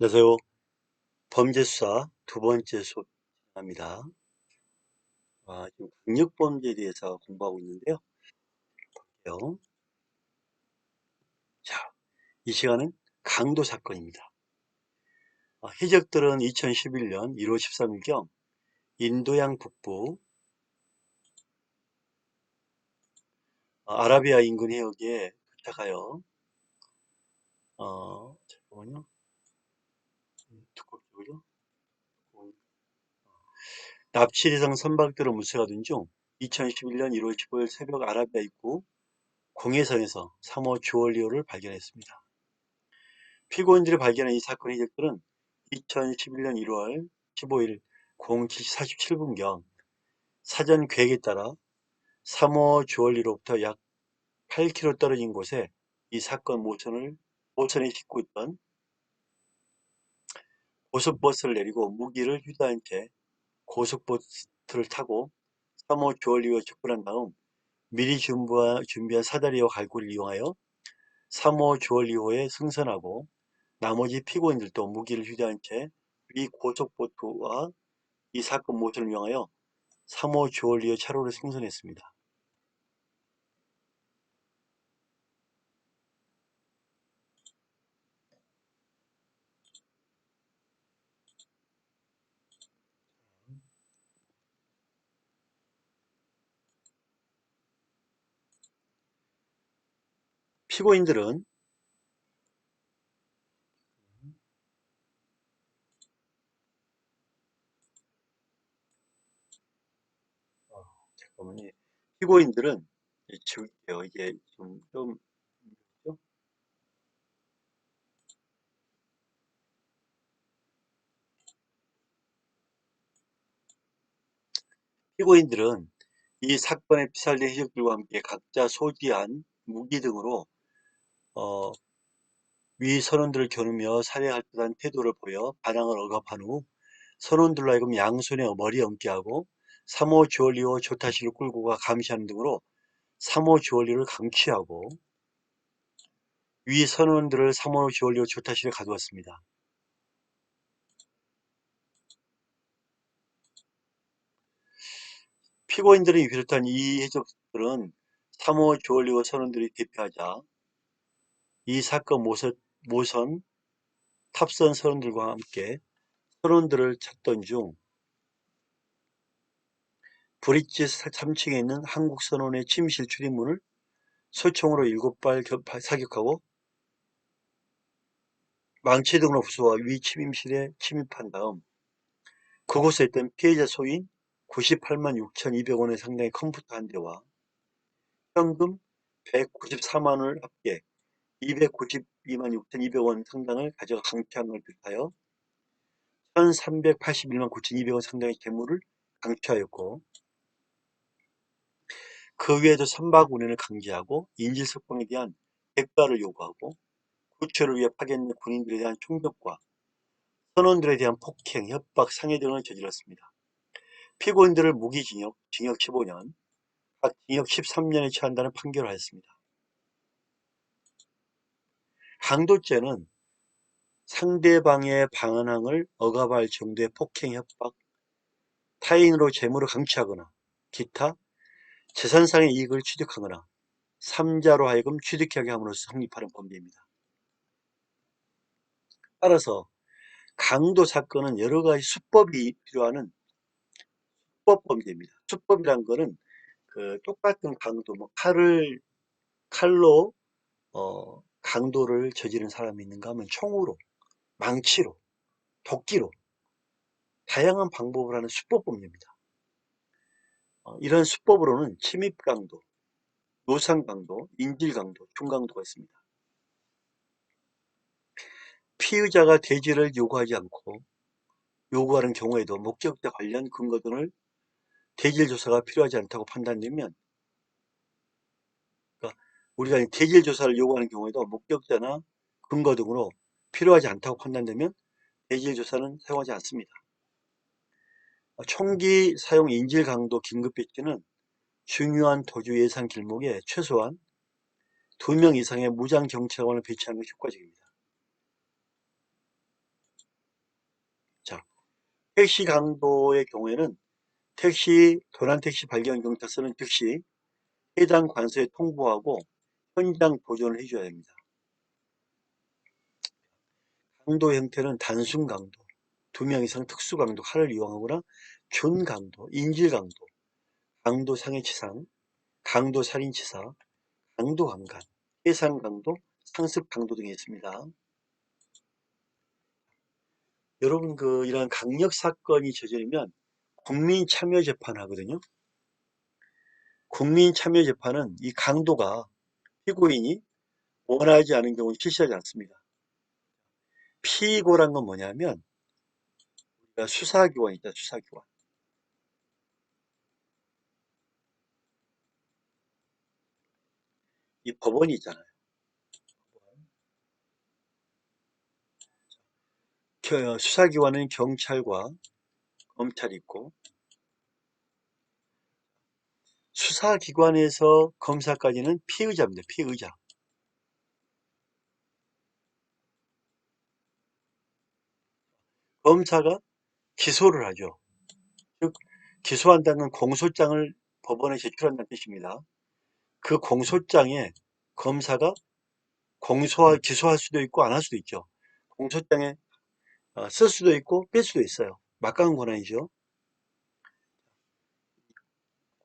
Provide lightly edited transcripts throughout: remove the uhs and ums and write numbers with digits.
안녕하세요. 범죄수사 두 번째 수업입니다. 지금 강력범죄에 대해서 공부하고 있는데요. 요. 자, 이 시간은 강도 사건입니다. 해적들은 2011년 1월 13일경 인도양 북부 아라비아 인근 해역에 도착하여 잠깐만요. 두껍죠? 납치 대상 선박들을 물색하던 중 2011년 1월 15일 새벽 아라비아 입구 공해성에서 3호 주얼리오를 발견했습니다. 피고인들이 발견한 이 사건 해적들은 2011년 1월 15일 07시 47분경 사전 계획에 따라 3호 주얼리로부터 약 8km 떨어진 곳에 이 사건 모선에 싣고 있던 고속버스를 내리고 무기를 휴대한 채 고속버스를 타고 3호 주얼리에 접근한 다음 미리 준비한 사다리와 갈고리를 이용하여 3호 주얼리호에 승선하고 나머지 피고인들도 무기를 휴대한 채 위 고속보트와 이 사건 모션을 이용하여 3호 주얼리의 차로를 승선했습니다. 피고인들은 잠깐만요. 피고인들은 지울게요. 이게 좀 피고인들은 이 사건에 피살된 해적들과 함께 각자 소지한 무기 등으로 어, 위 선원들을 겨누며 살해할 듯한 태도를 보여 반항을 억압한 후 선원들로 하여금 양손에 머리에 얹게 하고 3호 주얼리호 조타실을 끌고 가 감시하는 등으로 3호 주얼리를 강취하고 위 선원들을 3호 주얼리호 조타실에 가두었습니다. 피고인들이 비롯한 이 해적들은 3호 주얼리호 선원들이 대피하자 이 사건 모선 탑선 선원들과 함께 선원들을 찾던 중 브릿지 3층에 있는 한국 선원의 침실 출입문을 소총으로 7발 사격하고 망치 등으로 부수어 위 침입실에 침입한 다음 그곳에 있던 피해자 소인 98만 6,200원의 상당의 컴퓨터 한 대와 현금 194만 원을 합계 292만 6,200원 상당을 가져가 강취한 걸 비롯하여 1,381만 9,200원 상당의 재물을 강취하였고 그 외에도 선박 운행을 강제하고 인질석방에 대한 대가를 요구하고 구출을 위해 파견된 군인들에 대한 총격과 선원들에 대한 폭행, 협박, 상해 등을 저질렀습니다. 피고인들을 무기징역, 징역 15년, 각 징역 13년에 처한다는 판결을 하였습니다. 강도죄는 상대방의 방한항을 억압할 정도의 폭행, 협박, 타인으로 재물을 강취하거나 기타 재산상의 이익을 취득하거나 3자로 하여금 취득하게 함으로써 성립하는 범죄입니다. 따라서 강도 사건은 여러 가지 수법이 필요한 수법 범죄입니다. 수법이란 거는 그 똑같은 강도, 뭐 칼로 강도를 저지른 사람이 있는가 하면 총으로, 망치로, 도끼로 다양한 방법을 하는 수법 범죄입니다. 이런 수법으로는 침입 강도, 노상 강도, 인질 강도, 중강도가 있습니다. 피의자가 대지를 요구하지 않고 요구하는 경우에도 목격자 관련 근거 등을 대질 조사가 필요하지 않다고 판단되면, 그러니까 우리가 대질 조사를 요구하는 경우에도 목격자나 근거 등으로 필요하지 않다고 판단되면 대질 조사는 사용하지 않습니다. 총기 사용 인질 강도 긴급 배치는 중요한 도주 예상 길목에 최소한 2명 이상의 무장 경찰관을 배치하는 것이 효과적입니다. 택시 강도의 경우에는 도난택시 발견 경찰서는 즉시 해당 관서에 통보하고 현장 보존을 해줘야 됩니다. 강도 형태는 단순 강도, 2명 이상 특수 강도, 칼을 이용하거나 준강도, 인질강도, 강도 상해치상, 강도 살인치사, 강도 강간, 해산강도, 상습강도 등이 있습니다. 여러분 이런 강력 사건이 저지르면 국민참여재판 하거든요. 국민참여재판은 이 강도가 피고인이 원하지 않은 경우 실시하지 않습니다. 피고란 건 뭐냐면 우리가 수사기관 있다, 수사기관. 이 법원이 있잖아요. 수사기관은 경찰과 검찰이 있고, 수사기관에서 검사까지는 피의자입니다. 피의자. 검사가 기소를 하죠. 즉 기소한다는 공소장을 법원에 제출한다는 뜻입니다. 그 공소장에 검사가 기소할 수도 있고 안 할 수도 있죠. 공소장에 쓸 수도 있고 뺄 수도 있어요. 막강한 권한이죠.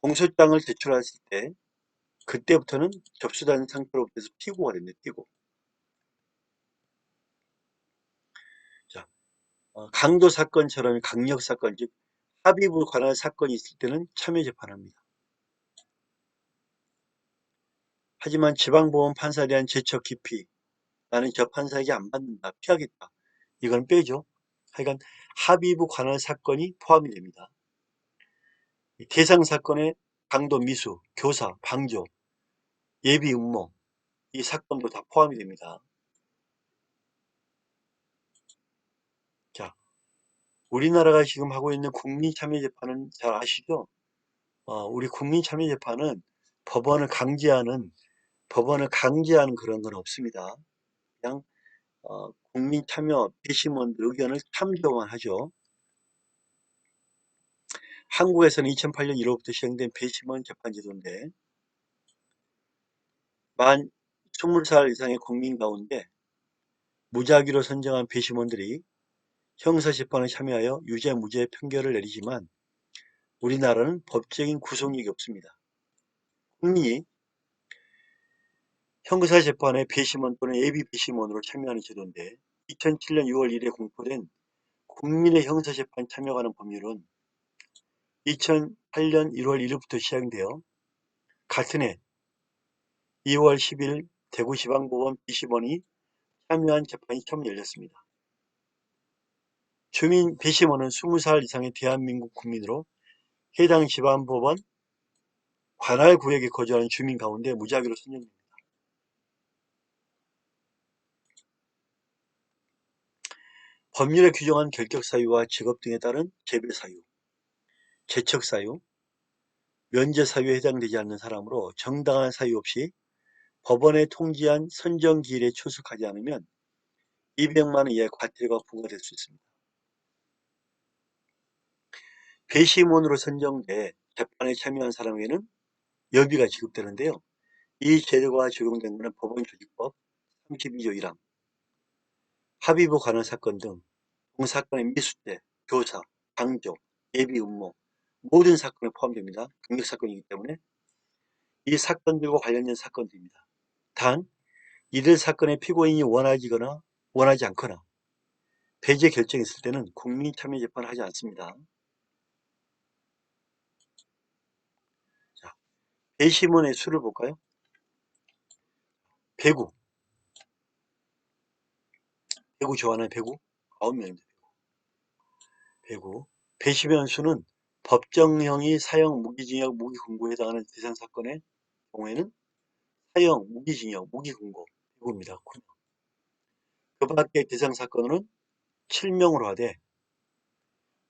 공소장을 제출했을 때 그때부터는 접수된 상태로부터 피고가 됩니다. 피고. 자, 강도 사건처럼 강력 사건, 즉 합의부 관할 사건이 있을 때는 참여 재판합니다. 하지만 지방법원 판사에 대한 제척 기피, 나는 저 판사에게 안 받는다, 피하겠다, 이건 빼죠. 하여간 합의부 관할 사건이 포함이 됩니다. 대상 사건의 강도 미수, 교사, 방조, 예비 음모, 이 사건도 다 포함이 됩니다. 자, 우리나라가 지금 하고 있는 국민참여재판은 잘 아시죠? 우리 국민참여재판은 법원을 강제하는 그런 건 없습니다. 그냥 국민참여 배심원들 의견을 참조만 하죠. 한국에서는 2008년 1월부터 시행된 배심원 재판제도인데 만 20살 이상의 국민 가운데 무작위로 선정한 배심원들이 형사재판에 참여하여 유죄 무죄 판결을 내리지만 우리나라는 법적인 구속력이 없습니다. 국민이 형사재판에 배심원 또는 예비 배심원으로 참여하는 제도인데 2007년 6월 1일에 공포된 국민의 형사재판 참여하는 법률은 2008년 1월 1일부터 시행되어 같은 해 2월 10일 대구지방법원 배심원이 참여한 재판이 처음 열렸습니다. 주민 배심원은 20살 이상의 대한민국 국민으로 해당 지방법원 관할 구역에 거주하는 주민 가운데 무작위로 선정됩니다. 법률에 규정한 결격 사유와 직업 등에 따른 재배 사유, 재척 사유, 면제 사유에 해당되지 않는 사람으로 정당한 사유 없이 법원에 통지한 선정기일에 출석하지 않으면 200만 원 이하의 과태료가 부과될 수 있습니다. 배심원으로 선정돼 재판에 참여한 사람에게는 여비가 지급되는데요. 이 제도가 적용된 것은 법원조직법 32조 1항, 합의부 관할 사건 등 사건의 미수죄, 교사, 방조, 예비 음모 모든 사건에 포함됩니다. 강력 사건이기 때문에 이 사건들과 관련된 사건들입니다. 단 이들 사건의 피고인이 원하지 않거나 배제 결정이 있을 때는 국민참여재판을 하지 않습니다. 자, 배심원의 수를 볼까요? 배구 좋아하나요? 배구 9명입니다. 배구 배심원 수는 법정형이 사형, 무기징역, 무기금고에 해당하는 대상 사건의 경우에는 사형, 무기징역, 무기금고, 배구입니다. 그 밖의 대상 사건은 7명으로 하되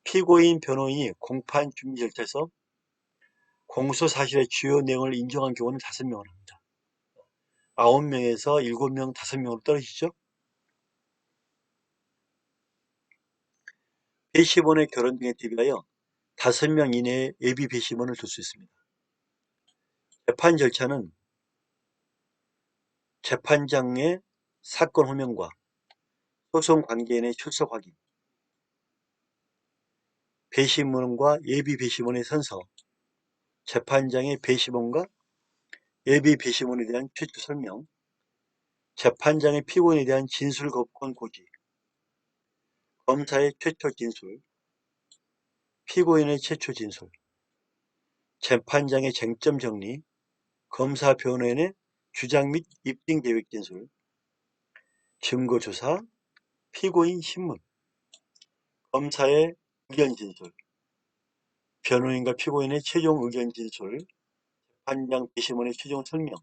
피고인, 변호인이 공판 준비 절차에서 공소 사실의 주요 내용을 인정한 경우는 5명을 합니다. 9명에서 7명, 5명으로 떨어지죠. 배심원의 결혼 등에 대비하여 5명 이내의 예비 배심원을 둘 수 있습니다. 재판 절차는 재판장의 사건 호명과 소송 관계인의 출석 확인, 배심원과 예비 배심원의 선서, 재판장의 배심원과 예비 배심원에 대한 최초 설명, 재판장의 피고인에 대한 진술 거부권 고지, 검사의 최초 진술, 피고인의 최초 진술, 재판장의 쟁점 정리, 검사 변호인의 주장 및 입증 계획 진술, 증거 조사, 피고인 신문, 검사의 의견 진술, 변호인과 피고인의 최종 의견 진술, 재판장 배심원의 최종 설명,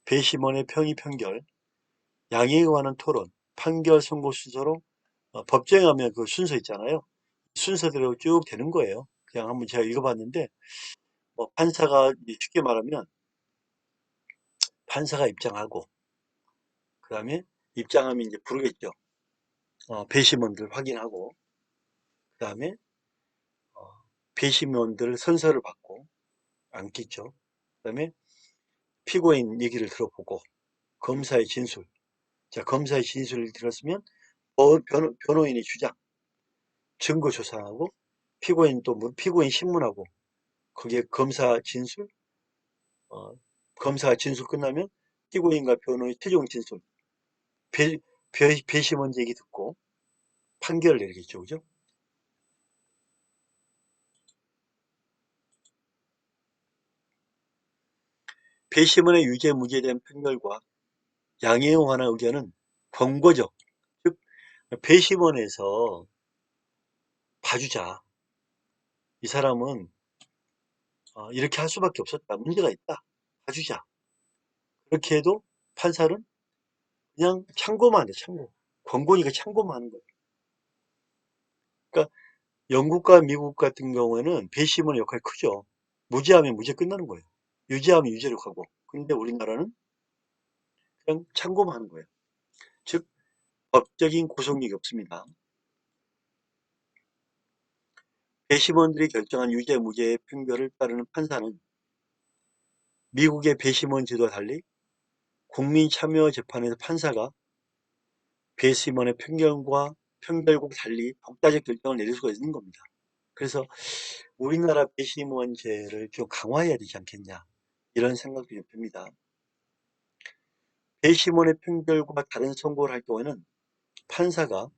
배심원의 평의 판결, 양형에 관한 토론, 판결 선고 순서로 법정에 가면 그 순서 있잖아요. 순서대로 쭉 되는 거예요. 그냥 한번 제가 읽어봤는데 판사가 쉽게 말하면 판사가 입장하고 그 다음에 입장하면 이제 부르겠죠. 배심원들 확인하고 그 다음에 배심원들 선서를 받고 앉겠죠. 그 다음에 피고인 얘기를 들어보고 검사의 진술. 자, 검사의 진술을 들었으면 변호인의 주장, 증거 조사하고 피고인 또 피고인 신문하고 거기에 검사 진술, 검사 진술 끝나면 피고인과 변호의 최종 진술, 배심원 얘기 듣고 판결을 내리겠죠, 그죠? 배심원의 유죄 무죄에 대한 판결과 양형에 관한 의견은 권고적, 즉 배심원에서 봐주자. 이 사람은 이렇게 할 수밖에 없었다. 문제가 있다. 봐주자. 그렇게 해도 판사는 그냥 참고만 해, 참고. 권고니까 참고만 하는 거예요. 그러니까 영국과 미국 같은 경우에는 배심원의 역할이 크죠. 무죄하면 무죄 끝나는 거예요. 유죄하면 유죄로 가고. 근데 우리나라는 그냥 참고만 하는 거예요. 즉 법적인 구속력이 없습니다. 배심원들이 결정한 유죄 무죄의 판결을 따르는 판사는 미국의 배심원 제도와 달리 국민참여재판에서 판사가 배심원의 판결과 달리 독자적 결정을 내릴 수가 있는 겁니다. 그래서 우리나라 배심원제를 좀 강화해야 되지 않겠냐 이런 생각도 좀 듭니다. 배심원의 판결과 다른 선고를 할 경우에는 판사가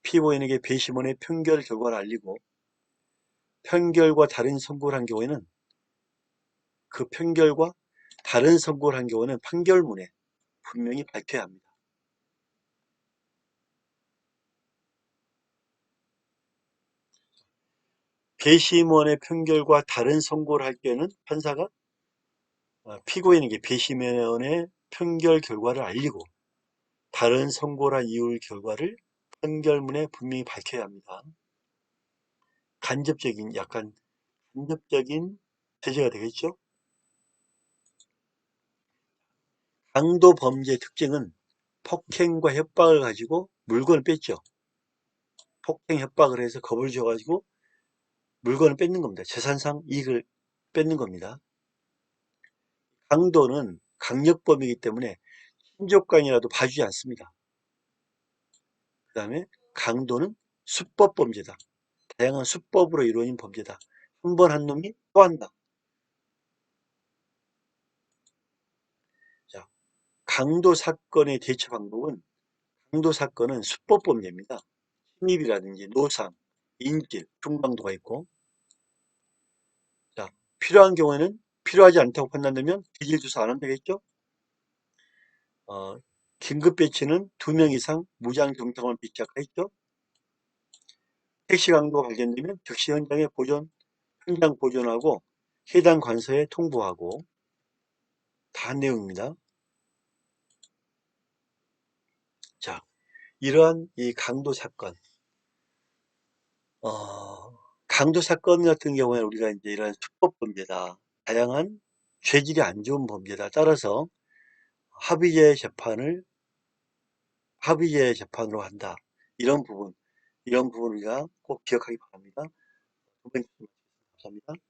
피고인에게 배심원의 판결 결과를 알리고 판결과 다른 선고를 한 경우에는 그 판결과 다른 선고를 한 경우는 판결문에 분명히 밝혀야 합니다. 배심원의 판결과 다른 선고를 할 때는 판사가 피고인에게 배심원의 판결 결과를 알리고 다른 선고란 이유 결과를 판결문에 분명히 밝혀야 합니다. 약간 간접적인 제재가 되겠죠. 강도 범죄의 특징은 폭행과 협박을 가지고 물건을 뺐죠. 폭행 협박을 해서 겁을 줘가지고 물건을 뺏는 겁니다. 재산상 이익을 뺏는 겁니다. 강도는 강력범이기 때문에 신족관이라도 봐주지 않습니다. 그 다음에 강도는 수법범죄다. 다양한 수법으로 이루어진 범죄다. 한 번 한 놈이 또 한다. 자, 강도 사건의 대처 방법은 강도 사건은 수법범죄입니다. 침입이라든지 노상, 인질, 중강도가 있고 자, 필요한 경우에는 필요하지 않다고 판단되면 기질 조사 안 한다겠죠? 긴급 배치는 2명 이상 무장 정당을 배치할까 했죠? 택시 강도가 발견되면 즉시 현장 보존하고 해당 관서에 통보하고 다 한 내용입니다. 자, 이러한 이 강도 사건, 강도 사건 같은 경우에 우리가 이제 이런 수법 범죄다, 다양한 죄질이 안 좋은 범죄다. 따라서 합의제 재판으로 한다. 이런 부분, 이런 부분을 우리가 꼭 기억하기 바랍니다. 두 번째 말씀 감사합니다.